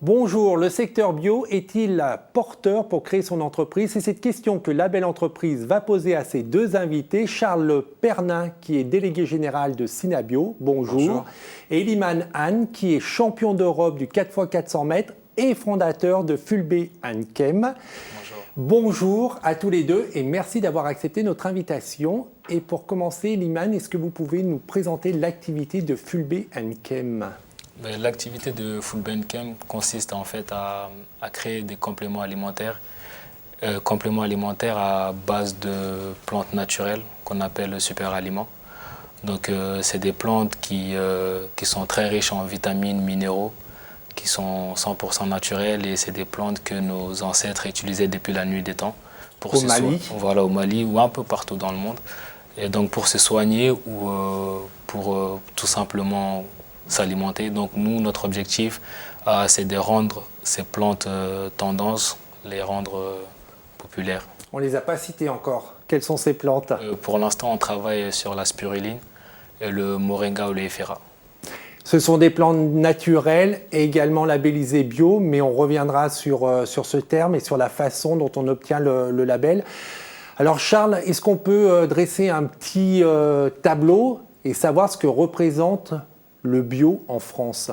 Bonjour, le secteur bio est-il porteur pour créer son entreprise? C'est cette question que la belle entreprise va poser à ses deux invités. Charles Pernin, qui est délégué général de Synabio, bonjour. Et Iliman Han, qui est champion d'Europe du 4x400 mètres et fondateur de Fulbe & Chem. Bonjour à tous les deux et merci d'avoir accepté notre invitation. Et pour commencer, Iliman, est-ce que vous pouvez nous présenter l'activité de Fulbe & Chem? L'activité de Fulbe & Chem consiste en fait à créer des compléments alimentaires à base de plantes naturelles qu'on appelle super aliments. Donc c'est des plantes qui sont très riches en vitamines, minéraux, qui sont 100% naturelles et c'est des plantes que nos ancêtres utilisaient depuis la nuit des temps. Au Mali. Voilà, au Mali ou un peu partout dans le monde. Et donc pour se soigner ou pour tout simplement s'alimenter. Donc nous, notre objectif, c'est de rendre ces plantes tendances, les rendre populaires. On ne les a pas citées encore. Quelles sont ces plantes? Pour l'instant, on travaille sur la spiruline, et le moringa oleifera. Ce sont des plantes naturelles et également labellisées bio, mais on reviendra sur ce terme et sur la façon dont on obtient le label. Alors Charles, est-ce qu'on peut dresser un petit tableau et savoir ce que représente le bio en France?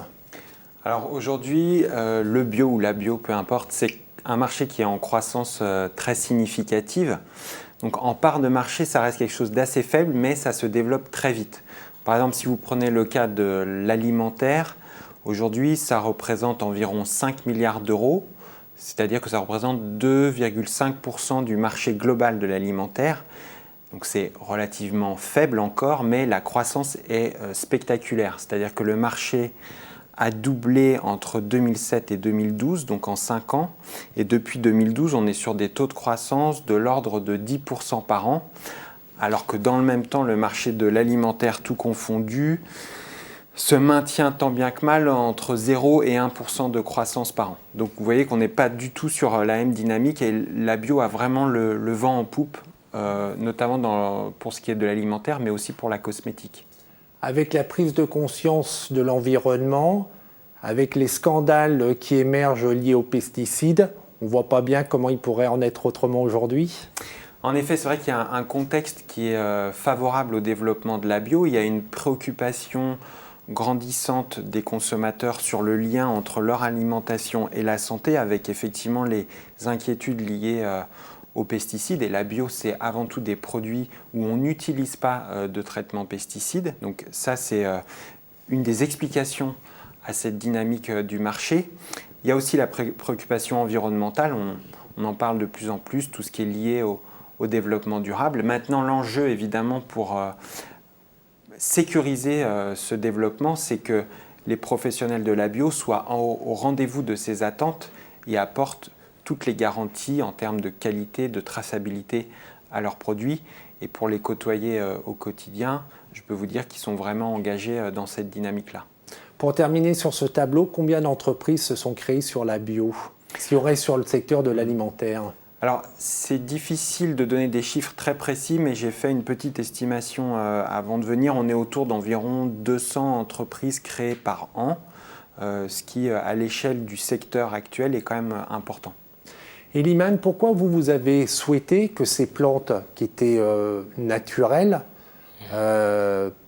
Alors aujourd'hui, le bio ou la bio, peu importe, c'est un marché qui est en croissance très significative. Donc en part de marché, ça reste quelque chose d'assez faible, mais ça se développe très vite. Par exemple, si vous prenez le cas de l'alimentaire, aujourd'hui, ça représente environ 5 milliards d'euros, c'est-à-dire que ça représente 2,5% du marché global de l'alimentaire. Donc c'est relativement faible encore, mais la croissance est spectaculaire. C'est-à-dire que le marché a doublé entre 2007 et 2012, donc en 5 ans. Et depuis 2012, on est sur des taux de croissance de l'ordre de 10% par an. Alors que dans le même temps, le marché de l'alimentaire tout confondu se maintient tant bien que mal entre 0 et 1% de croissance par an. Donc vous voyez qu'on n'est pas du tout sur la même dynamique et la bio a vraiment le vent en poupe. Notamment pour ce qui est de l'alimentaire, mais aussi pour la cosmétique. Avec la prise de conscience de l'environnement, avec les scandales qui émergent liés aux pesticides, on ne voit pas bien comment il pourrait en être autrement aujourd'hui. En effet, c'est vrai qu'il y a un contexte qui est favorable au développement de la bio. Il y a une préoccupation grandissante des consommateurs sur le lien entre leur alimentation et la santé, avec effectivement les inquiétudes liées aux pesticides. Et la bio, c'est avant tout des produits où on n'utilise pas de traitement pesticide. Donc ça, c'est une des explications à cette dynamique du marché. Il y a aussi la préoccupation environnementale. On en parle de plus en plus, tout ce qui est lié au développement durable. Maintenant, l'enjeu, évidemment, pour sécuriser ce développement, c'est que les professionnels de la bio soient au rendez-vous de ces attentes et apportent toutes les garanties en termes de qualité, de traçabilité à leurs produits. Et pour les côtoyer au quotidien, je peux vous dire qu'ils sont vraiment engagés dans cette dynamique-là. Pour terminer sur ce tableau, combien d'entreprises se sont créées sur la bio, si on reste sur le secteur de l'alimentaire? Alors, c'est difficile de donner des chiffres très précis, mais j'ai fait une petite estimation avant de venir. On est autour d'environ 200 entreprises créées par an, ce qui, à l'échelle du secteur actuel, est quand même important. Iliman, pourquoi vous avez souhaité que ces plantes qui étaient naturelles,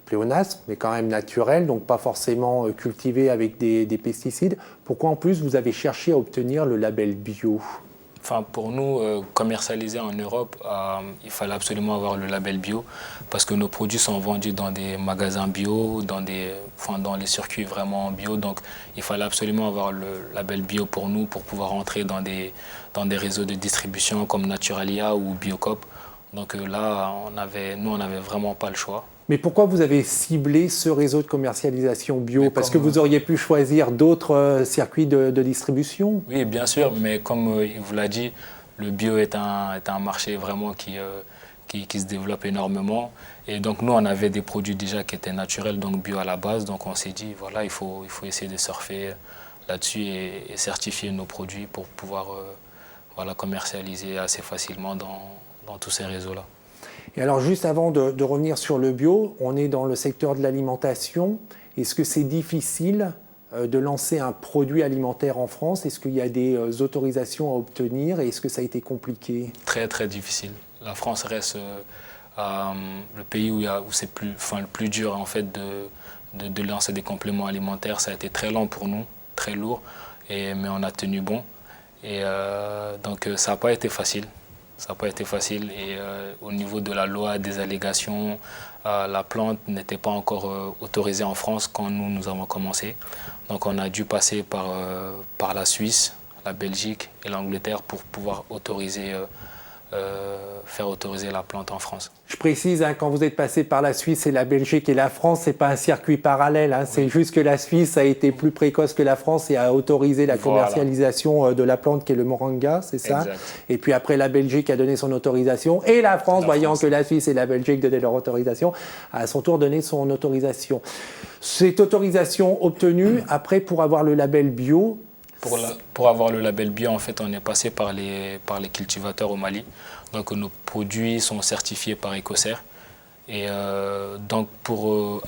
pléonasmes, mais quand même naturelles, donc pas forcément cultivées avec des pesticides, pourquoi en plus vous avez cherché à obtenir le label bio? Enfin, pour nous, commercialiser en Europe, il fallait absolument avoir le label bio parce que nos produits sont vendus dans des magasins bio, dans les circuits vraiment bio. Donc, il fallait absolument avoir le label bio pour nous pour pouvoir entrer dans des réseaux de distribution comme Naturalia ou Biocoop. Donc là, on n'avait vraiment pas le choix. Mais pourquoi vous avez ciblé ce réseau de commercialisation bio? Parce que vous auriez pu choisir d'autres circuits de distribution? Oui, bien sûr, mais comme il vous l'a dit, le bio est un marché vraiment qui se développe énormément. Et donc nous, on avait des produits déjà qui étaient naturels, donc bio à la base. Donc on s'est dit, voilà, il faut essayer de surfer là-dessus et certifier nos produits pour pouvoir commercialiser assez facilement dans tous ces réseaux-là. Et alors juste avant de revenir sur le bio, on est dans le secteur de l'alimentation. Est-ce que c'est difficile de lancer un produit alimentaire en France? Est-ce qu'il y a des autorisations à obtenir et est-ce que ça a été compliqué? Très très difficile. La France reste le pays où c'est le plus dur en fait de lancer des compléments alimentaires. Ça a été très lent pour nous, très lourd, mais on a tenu bon. Et donc ça n'a pas été facile. Ça n'a pas été facile. Et au niveau de la loi des allégations, la plante n'était pas encore autorisée en France quand nous avons commencé. Donc on a dû passer par la Suisse, la Belgique et l'Angleterre pour pouvoir faire autoriser la plante en France. Je précise, quand vous êtes passé par la Suisse et la Belgique et la France, ce n'est pas un circuit parallèle. Oui. C'est juste que la Suisse a été plus précoce que la France et a autorisé la commercialisation de la plante qui est le moringa, c'est ça? Exact. Et puis après, la Belgique a donné son autorisation et la France, voyant que la Suisse et la Belgique donnaient leur autorisation, a à son tour donné son autorisation. Cette autorisation obtenue, après, pour avoir le label bio, pour avoir le label bio, en fait, on est passé par les cultivateurs au Mali. Donc, nos produits sont certifiés par Ecocer. Et donc, pour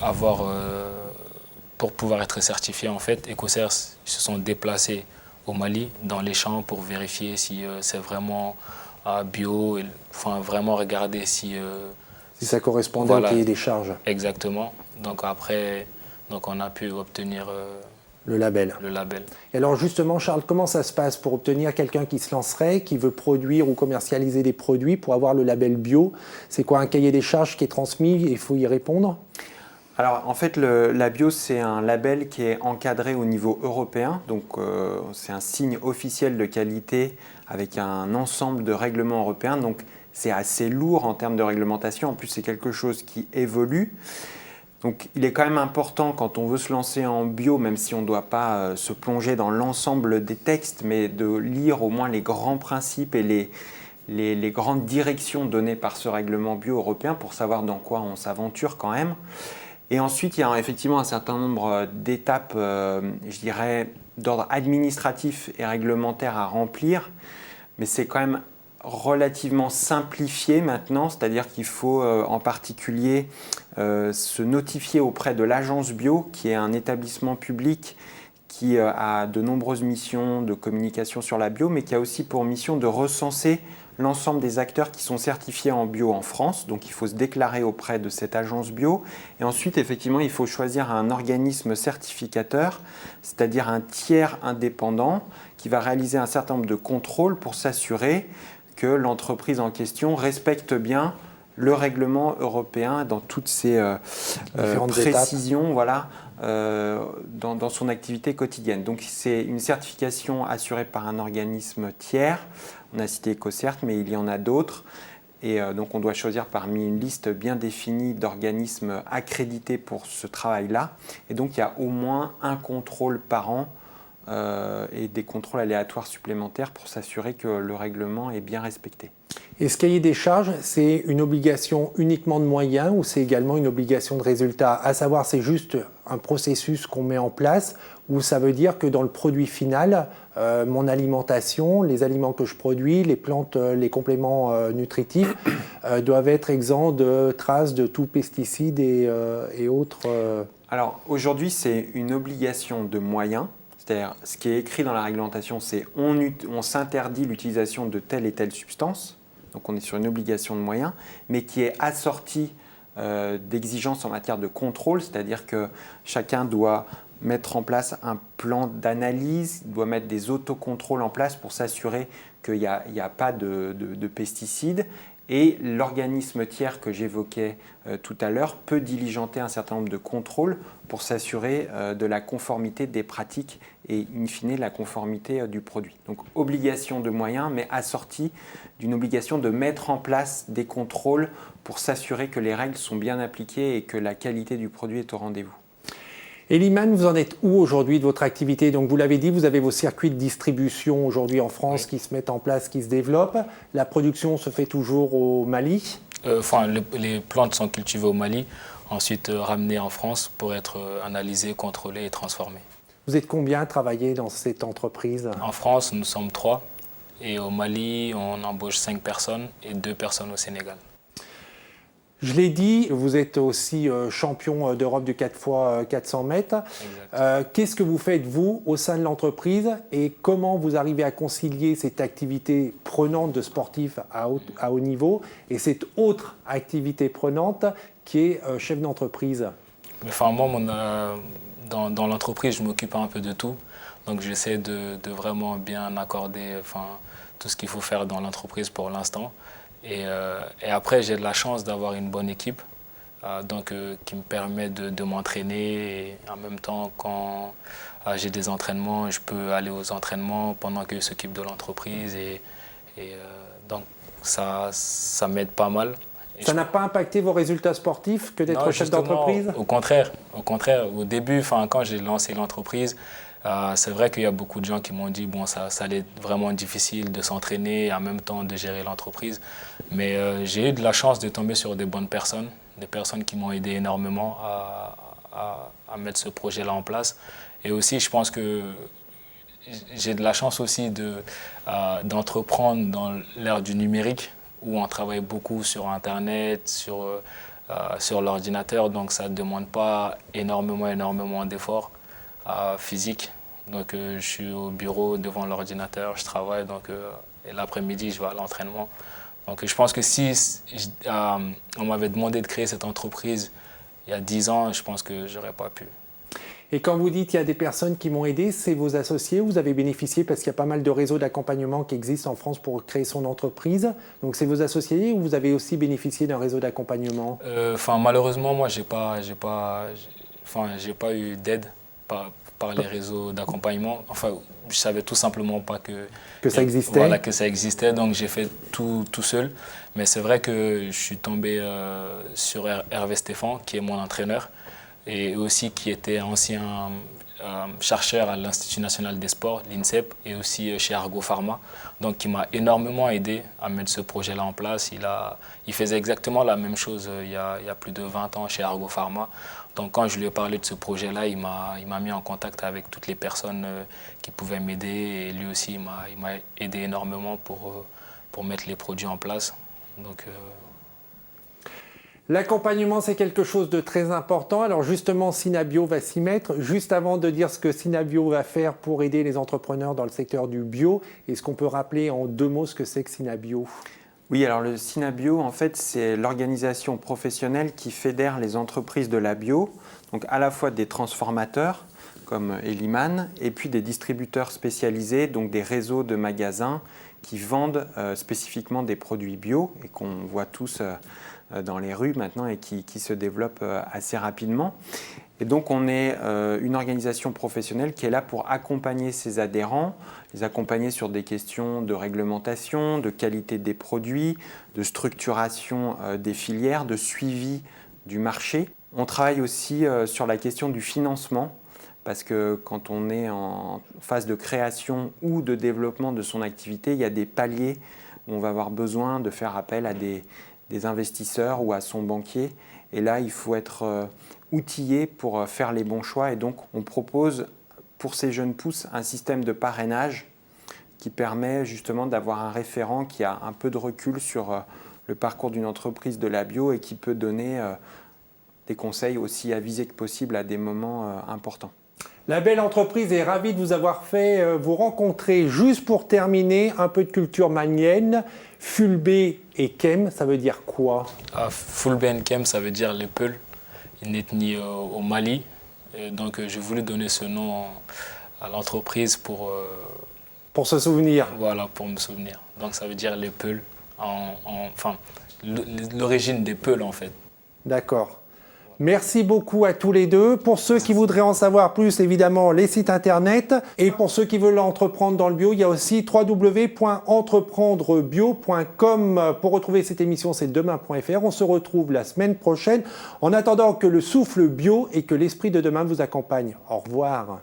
pouvoir être certifiés, en fait, Ecocer se sont déplacés au Mali, dans les champs, pour vérifier si c'est vraiment bio, enfin, vraiment regarder si ça correspondait au cahier des charges. Exactement. Donc, après, on a pu obtenir le label. Et alors justement, Charles, comment ça se passe pour obtenir quelqu'un qui se lancerait, qui veut produire ou commercialiser des produits pour avoir le label bio? C'est quoi un cahier des charges qui est transmis et il faut y répondre? Alors en fait, la bio, c'est un label qui est encadré au niveau européen. Donc c'est un signe officiel de qualité avec un ensemble de règlements européens. Donc c'est assez lourd en termes de réglementation. En plus, c'est quelque chose qui évolue. Donc il est quand même important quand on veut se lancer en bio, même si on ne doit pas se plonger dans l'ensemble des textes, mais de lire au moins les grands principes et les grandes directions données par ce règlement bio européen pour savoir dans quoi on s'aventure quand même. Et ensuite, il y a effectivement un certain nombre d'étapes, je dirais, d'ordre administratif et réglementaire à remplir, mais c'est quand même relativement simplifié maintenant, c'est-à-dire qu'il faut en particulier se notifier auprès de l'agence bio, qui est un établissement public qui a de nombreuses missions de communication sur la bio, mais qui a aussi pour mission de recenser l'ensemble des acteurs qui sont certifiés en bio en France. Donc il faut se déclarer auprès de cette agence bio. Et ensuite, effectivement, il faut choisir un organisme certificateur, c'est-à-dire un tiers indépendant qui va réaliser un certain nombre de contrôles pour s'assurer que l'entreprise en question respecte bien le règlement européen dans toutes ses précisions, voilà, dans son activité quotidienne. Donc c'est une certification assurée par un organisme tiers. On a cité Ecocert, mais il y en a d'autres. Et donc on doit choisir parmi une liste bien définie d'organismes accrédités pour ce travail-là. Et donc il y a au moins un contrôle par an et des contrôles aléatoires supplémentaires pour s'assurer que le règlement est bien respecté. Et ce cahier des charges, c'est une obligation uniquement de moyens ou c'est également une obligation de résultat? À savoir, c'est juste un processus qu'on met en place ou ça veut dire que dans le produit final, mon alimentation, les aliments que je produis, les plantes, les compléments nutritifs doivent être exempts de traces de tout pesticide et autres Alors aujourd'hui, c'est une obligation de moyens. C'est-à-dire, ce qui est écrit dans la réglementation, c'est on s'interdit l'utilisation de telle et telle substance. Donc on est sur une obligation de moyens, mais qui est assortie d'exigences en matière de contrôle, c'est-à-dire que chacun doit mettre en place un plan d'analyse, doit mettre des autocontrôles en place pour s'assurer qu'il n'y a pas de pesticides. Et l'organisme tiers que j'évoquais tout à l'heure peut diligenter un certain nombre de contrôles pour s'assurer de la conformité des pratiques et in fine la conformité du produit. Donc obligation de moyens, mais assortie d'une obligation de mettre en place des contrôles pour s'assurer que les règles sont bien appliquées et que la qualité du produit est au rendez-vous. Eliman, vous en êtes où aujourd'hui de votre activité? Donc vous l'avez dit, vous avez vos circuits de distribution aujourd'hui en France qui se mettent en place, qui se développent. La production se fait toujours au Mali? Les plantes sont cultivées au Mali, ensuite ramenées en France pour être analysées, contrôlées et transformées. Vous êtes combien à travailler dans cette entreprise? En France, nous sommes 3 et au Mali, on embauche 5 personnes et 2 personnes au Sénégal. Je l'ai dit, vous êtes aussi champion d'Europe du 4x400 mètres. Qu'est-ce que vous faites, vous, au sein de l'entreprise et comment vous arrivez à concilier cette activité prenante de sportif à haut niveau et cette autre activité prenante qui est chef d'entreprise? Enfin, moi, dans l'entreprise, je m'occupe un peu de tout. Donc, j'essaie de vraiment bien accorder tout ce qu'il faut faire dans l'entreprise pour l'instant. Et après, j'ai de la chance d'avoir une bonne équipe qui me permet de m'entraîner. Et en même temps, quand j'ai des entraînements, je peux aller aux entraînements pendant qu'ils s'occupent de l'entreprise. Donc, ça m'aide pas mal. Ça n'a pas impacté vos résultats sportifs que d'être chef d'entreprise? Au contraire. Au début, quand j'ai lancé l'entreprise, c'est vrai qu'il y a beaucoup de gens qui m'ont dit bon, ça allait être vraiment difficile de s'entraîner et en même temps de gérer l'entreprise. Mais j'ai eu de la chance de tomber sur des bonnes personnes, des personnes qui m'ont aidé énormément à mettre ce projet-là en place. Et aussi, je pense que j'ai de la chance aussi d'entreprendre dans l'ère du numérique, où on travaille beaucoup sur Internet, sur l'ordinateur, donc ça ne demande pas énormément d'efforts physiques. Donc je suis au bureau devant l'ordinateur, je travaille, et l'après-midi je vais à l'entraînement. Donc je pense que si on m'avait demandé de créer cette entreprise il y a 10 ans, je pense que je n'aurais pas pu. Et quand vous dites qu'il y a des personnes qui m'ont aidé, c'est vos associés, vous avez bénéficié parce qu'il y a pas mal de réseaux d'accompagnement qui existent en France pour créer son entreprise. Donc c'est vos associés ou vous avez aussi bénéficié d'un réseau d'accompagnement? Malheureusement, moi, j'ai pas eu d'aide par les réseaux d'accompagnement. Enfin, je savais tout simplement pas que ça existait. Voilà, que ça existait, donc j'ai fait tout seul. Mais c'est vrai que je suis tombé sur Hervé Stéphan, qui est mon entraîneur, et aussi qui était ancien chercheur à l'Institut national des sports, l'INSEP, et aussi chez Argo Pharma, donc qui m'a énormément aidé à mettre ce projet-là en place. Il faisait exactement la même chose il y a plus de 20 ans chez Argo Pharma. Donc quand je lui ai parlé de ce projet-là, il m'a mis en contact avec toutes les personnes qui pouvaient m'aider, et lui aussi il m'a aidé énormément pour mettre les produits en place. Donc, l'accompagnement, c'est quelque chose de très important. Alors justement, Synabio va s'y mettre. Juste avant de dire ce que Synabio va faire pour aider les entrepreneurs dans le secteur du bio, est-ce qu'on peut rappeler en 2 mots ce que c'est que Synabio? Oui, alors le Synabio, en fait, c'est l'organisation professionnelle qui fédère les entreprises de la bio, donc à la fois des transformateurs comme Eliman, et puis des distributeurs spécialisés, donc des réseaux de magasins qui vendent spécifiquement des produits bio et qu'on voit tous dans les rues maintenant et qui se développent assez rapidement. Et donc on est une organisation professionnelle qui est là pour accompagner ses adhérents, les accompagner sur des questions de réglementation, de qualité des produits, de structuration des filières, de suivi du marché. On travaille aussi sur la question du financement, parce que quand on est en phase de création ou de développement de son activité, il y a des paliers où on va avoir besoin de faire appel à des investisseurs ou à son banquier. Et là, il faut être outillé pour faire les bons choix. Et donc, on propose pour ces jeunes pousses un système de parrainage qui permet justement d'avoir un référent qui a un peu de recul sur le parcours d'une entreprise de la bio et qui peut donner des conseils aussi avisés que possible à des moments importants. La belle entreprise est ravie de vous avoir fait vous rencontrer. Juste pour terminer, un peu de culture malienne. Fulbé et Kem, ça veut dire quoi? Fulbé et Kem, ça veut dire les Peuls, une ethnie au Mali. Et donc j'ai voulu donner ce nom à l'entreprise pour se souvenir. Voilà, pour me souvenir. Donc ça veut dire les Peuls, l'origine des Peuls en fait. D'accord. Merci beaucoup à tous les deux. Pour ceux qui voudraient en savoir plus, évidemment, les sites internet. Et pour ceux qui veulent entreprendre dans le bio, il y a aussi www.entreprendrebio.com. Pour retrouver cette émission, c'est demain.fr. On se retrouve la semaine prochaine. En attendant que le souffle bio et que l'esprit de demain vous accompagne. Au revoir.